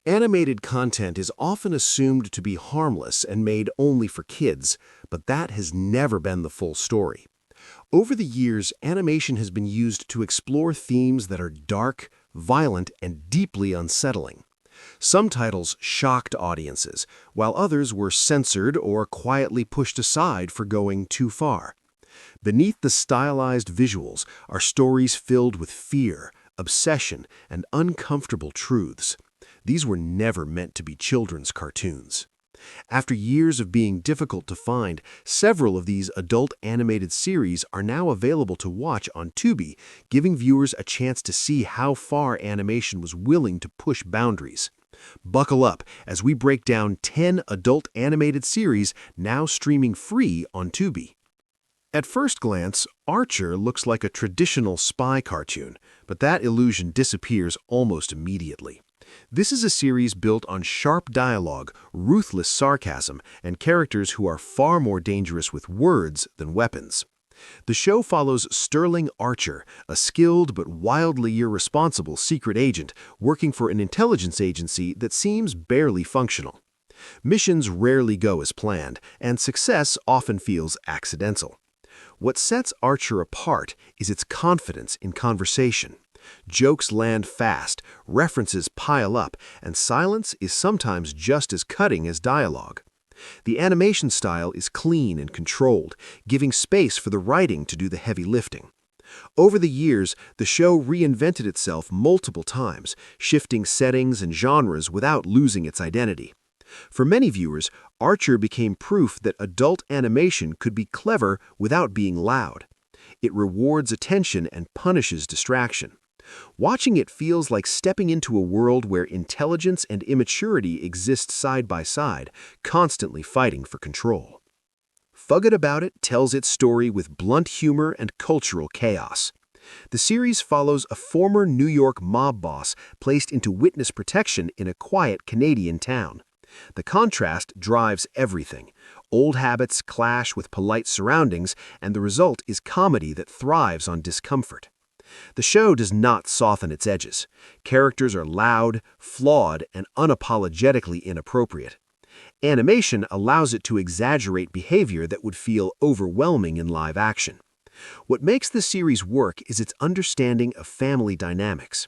Animated content is often assumed to be harmless and made only for kids, but that has never been the full story. Over the years, animation has been used to explore themes that are dark, violent, and deeply unsettling. Some titles shocked audiences, while others were censored or quietly pushed aside for going too far. Beneath the stylized visuals are stories filled with fear, obsession, and uncomfortable truths. These were never meant to be children's cartoons. After years of being difficult to find, several of these adult animated series are now available to watch on Tubi, giving viewers a chance to see how far animation was willing to push boundaries. Buckle up as we break down 10 adult animated series now streaming free on Tubi. At first glance, Archer looks like a traditional spy cartoon, but that illusion disappears almost immediately. This is a series built on sharp dialogue, ruthless sarcasm, and characters who are far more dangerous with words than weapons. The show follows Sterling Archer, a skilled but wildly irresponsible secret agent working for an intelligence agency that seems barely functional. Missions rarely go as planned, and success often feels accidental. What sets Archer apart is its confidence in conversation. Jokes land fast, references pile up, and silence is sometimes just as cutting as dialogue. The animation style is clean and controlled, giving space for the writing to do the heavy lifting. Over the years, the show reinvented itself multiple times, shifting settings and genres without losing its identity. For many viewers, Archer became proof that adult animation could be clever without being loud. It rewards attention and punishes distraction. Watching it feels like stepping into a world where intelligence and immaturity exist side by side, constantly fighting for control. Fugget About It tells its story with blunt humor and cultural chaos. The series follows a former New York mob boss placed into witness protection in a quiet Canadian town. The contrast drives everything. Old habits clash with polite surroundings, and the result is comedy that thrives on discomfort. The show does not soften its edges. Characters are loud, flawed, and unapologetically inappropriate. Animation allows it to exaggerate behavior that would feel overwhelming in live action. What makes the series work is its understanding of family dynamics.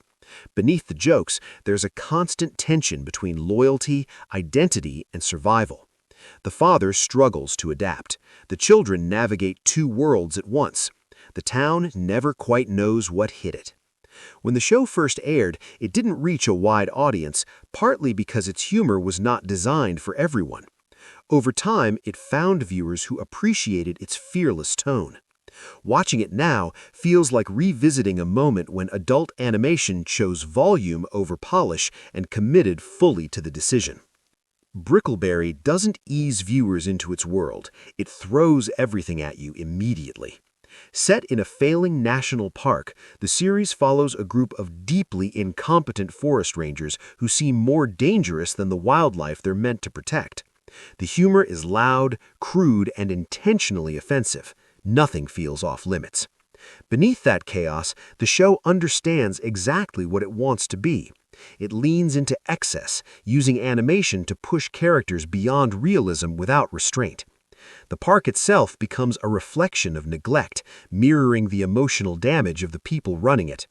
Beneath the jokes, there's a constant tension between loyalty, identity, and survival. The father struggles to adapt. The children navigate two worlds at once. The town never quite knows what hit it. When the show first aired, it didn't reach a wide audience, partly because its humor was not designed for everyone. Over time, it found viewers who appreciated its fearless tone. Watching it now feels like revisiting a moment when adult animation chose volume over polish and committed fully to the decision. Bicklberry doesn't ease viewers into its world, it throws everything at you immediately. Set in a failing national park, the series follows a group of deeply incompetent forest rangers who seem more dangerous than the wildlife they're meant to protect. The humor is loud, crude, and intentionally offensive. Nothing feels off limits. Beneath that chaos, the show understands exactly what it wants to be. It leans into excess, using animation to push characters beyond realism without restraint. The park itself becomes a reflection of neglect, mirroring the emotional damage of the people running it.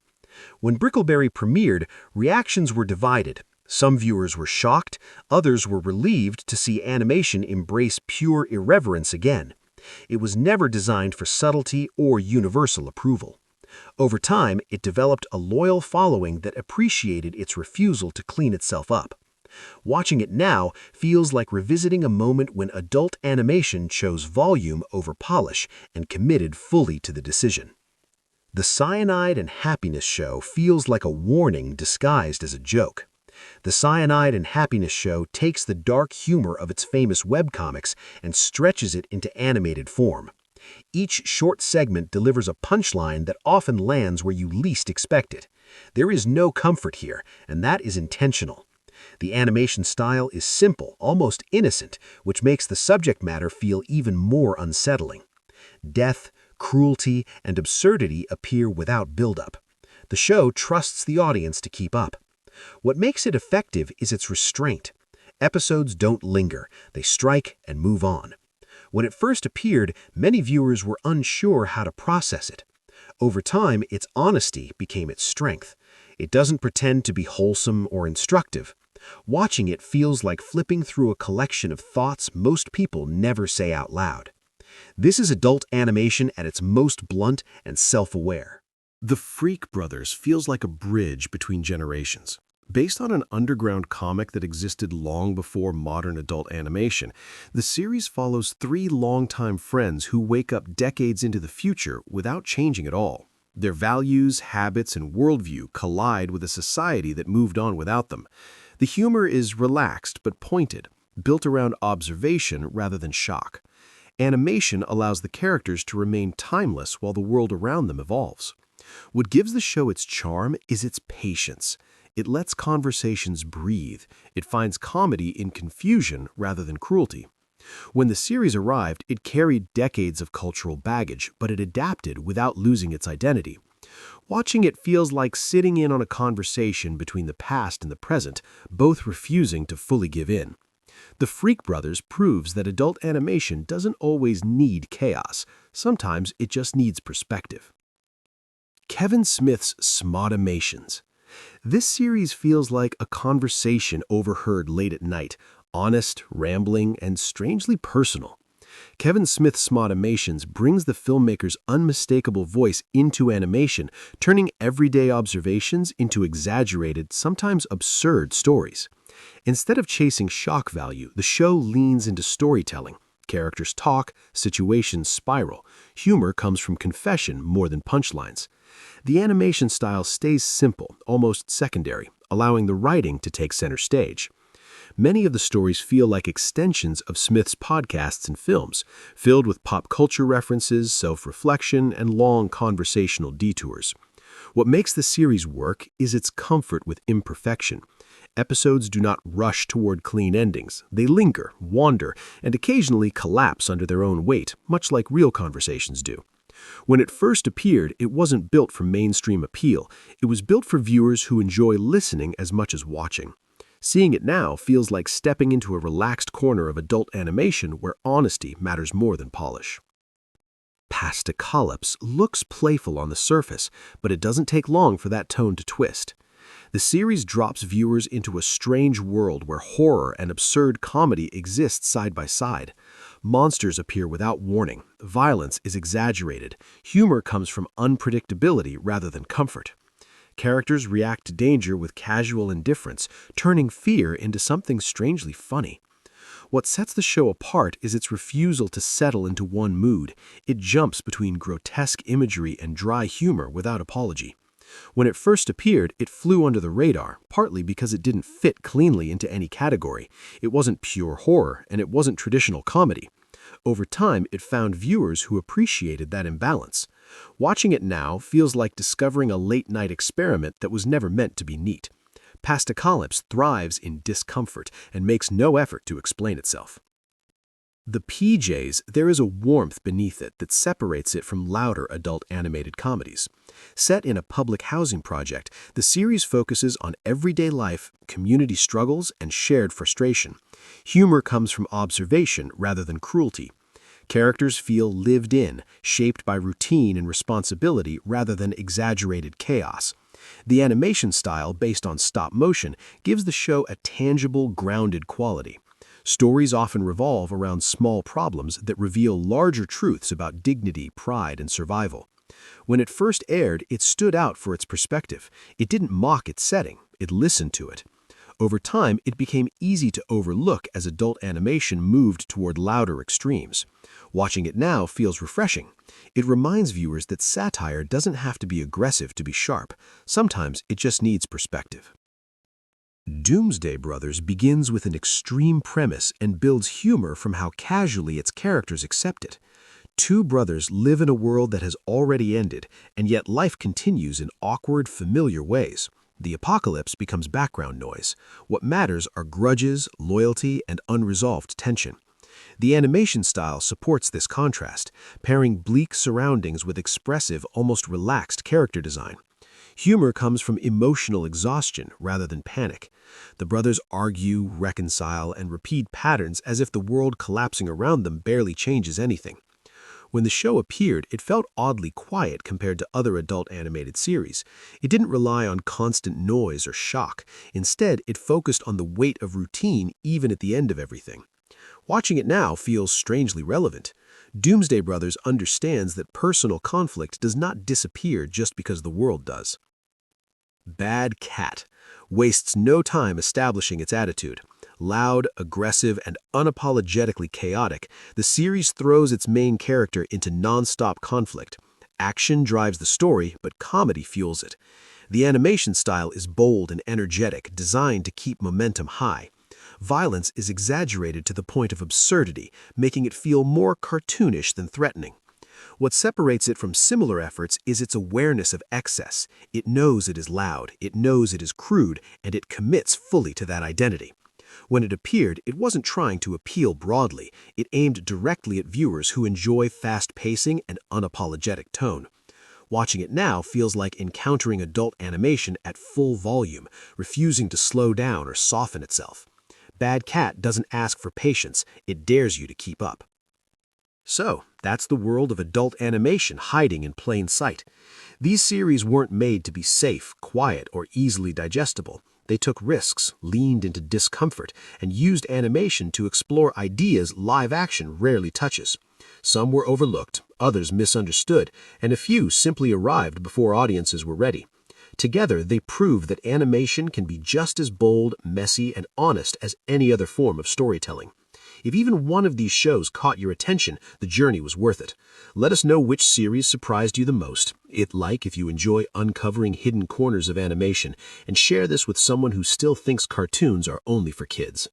When Bicklberry premiered, reactions were divided. Some viewers were shocked, others were relieved to see animation embrace pure irreverence again. It was never designed for subtlety or universal approval. Over time, it developed a loyal following that appreciated its refusal to clean itself up. Watching it now feels like revisiting a moment when adult animation chose volume over polish and committed fully to the decision. The Cyanide and Happiness show feels like a warning disguised as a joke. The Cyanide and Happiness show takes the dark humor of its famous webcomics and stretches it into animated form. Each short segment delivers a punchline that often lands where you least expect it. There is no comfort here, and that is intentional. The animation style is simple, almost innocent, which makes the subject matter feel even more unsettling. Death, cruelty, and absurdity appear without build-up. The show trusts the audience to keep up. What makes it effective is its restraint. Episodes don't linger, they strike and move on. When it first appeared, many viewers were unsure how to process it. Over time, its honesty became its strength. It doesn't pretend to be wholesome or instructive. Watching it feels like flipping through a collection of thoughts most people never say out loud. This is adult animation at its most blunt and self-aware. The Freak Brothers feels like a bridge between generations. Based on an underground comic that existed long before modern adult animation, the series follows three longtime friends who wake up decades into the future without changing at all. Their values, habits, and worldview collide with a society that moved on without them. The humor is relaxed but pointed, built around observation rather than shock. Animation allows the characters to remain timeless while the world around them evolves. What gives the show its charm is its patience. It lets conversations breathe. It finds comedy in confusion rather than cruelty. When the series arrived, it carried decades of cultural baggage, but it adapted without losing its identity. Watching it feels like sitting in on a conversation between the past and the present, both refusing to fully give in. The Freak Brothers proves that adult animation doesn't always need chaos. Sometimes it just needs perspective. Kevin Smith's Smodimations. This series feels like a conversation overheard late at night, honest, rambling, and strangely personal. Kevin Smith's Smodimations brings the filmmaker's unmistakable voice into animation, turning everyday observations into exaggerated, sometimes absurd stories. Instead of chasing shock value, the show leans into storytelling. Characters talk, situations spiral. Humor comes from confession more than punchlines. The animation style stays simple, almost secondary, allowing the writing to take center stage. Many of the stories feel like extensions of Smith's podcasts and films, filled with pop culture references, self-reflection, and long conversational detours. What makes the series work is its comfort with imperfection. Episodes do not rush toward clean endings. They linger, wander, and occasionally collapse under their own weight, much like real conversations do. When it first appeared, it wasn't built for mainstream appeal. It was built for viewers who enjoy listening as much as watching. Seeing it now feels like stepping into a relaxed corner of adult animation where honesty matters more than polish. Calyps looks playful on the surface, but it doesn't take long for that tone to twist. The series drops viewers into a strange world where horror and absurd comedy exist side by side. Monsters appear without warning. Violence is exaggerated. Humor comes from unpredictability rather than comfort. Characters react to danger with casual indifference, turning fear into something strangely funny. What sets the show apart is its refusal to settle into one mood. It jumps between grotesque imagery and dry humor without apology. When it first appeared, it flew under the radar, partly because it didn't fit cleanly into any category. It wasn't pure horror, and it wasn't traditional comedy. Over time, it found viewers who appreciated that imbalance. Watching it now feels like discovering a late-night experiment that was never meant to be neat. Calyps thrives in discomfort and makes no effort to explain itself. The PJs, there is a warmth beneath it that separates it from louder adult animated comedies. Set in a public housing project, the series focuses on everyday life, community struggles, and shared frustration. Humor comes from observation rather than cruelty. Characters feel lived in, shaped by routine and responsibility rather than exaggerated chaos. The animation style, based on stop motion, gives the show a tangible, grounded quality. Stories often revolve around small problems that reveal larger truths about dignity, pride, and survival. When it first aired, it stood out for its perspective. It didn't mock its setting, it listened to it. Over time, it became easy to overlook as adult animation moved toward louder extremes. Watching it now feels refreshing. It reminds viewers that satire doesn't have to be aggressive to be sharp. Sometimes it just needs perspective. Doomsday Brothers begins with an extreme premise and builds humor from how casually its characters accept it. Two brothers live in a world that has already ended, and yet life continues in awkward, familiar ways. The apocalypse becomes background noise. What matters are grudges, loyalty, and unresolved tension. The animation style supports this contrast, pairing bleak surroundings with expressive, almost relaxed character design. Humor comes from emotional exhaustion rather than panic. The brothers argue, reconcile, and repeat patterns as if the world collapsing around them barely changes anything. When the show appeared, it felt oddly quiet compared to other adult animated series. It didn't rely on constant noise or shock. Instead, it focused on the weight of routine even at the end of everything. Watching it now feels strangely relevant. Doomsday Brothers understands that personal conflict does not disappear just because the world does. Bad Cat wastes no time establishing its attitude. Loud, aggressive, and unapologetically chaotic, the series throws its main character into non-stop conflict. Action drives the story, but comedy fuels it. The animation style is bold and energetic, designed to keep momentum high. Violence is exaggerated to the point of absurdity, making it feel more cartoonish than threatening. What separates it from similar efforts is its awareness of excess. It knows it is loud, it knows it is crude, and it commits fully to that identity. When it appeared, it wasn't trying to appeal broadly. It aimed directly at viewers who enjoy fast pacing and unapologetic tone. Watching it now feels like encountering adult animation at full volume, refusing to slow down or soften itself. Bad Cat doesn't ask for patience, it dares you to keep up. So, that's the world of adult animation hiding in plain sight. These series weren't made to be safe, quiet, or easily digestible. They took risks, leaned into discomfort, and used animation to explore ideas live action rarely touches. Some were overlooked, others misunderstood, and a few simply arrived before audiences were ready. Together, they prove that animation can be just as bold, messy, and honest as any other form of storytelling. If even one of these shows caught your attention, the journey was worth it. Let us know which series surprised you the most. Hit like if you enjoy uncovering hidden corners of animation, and share this with someone who still thinks cartoons are only for kids.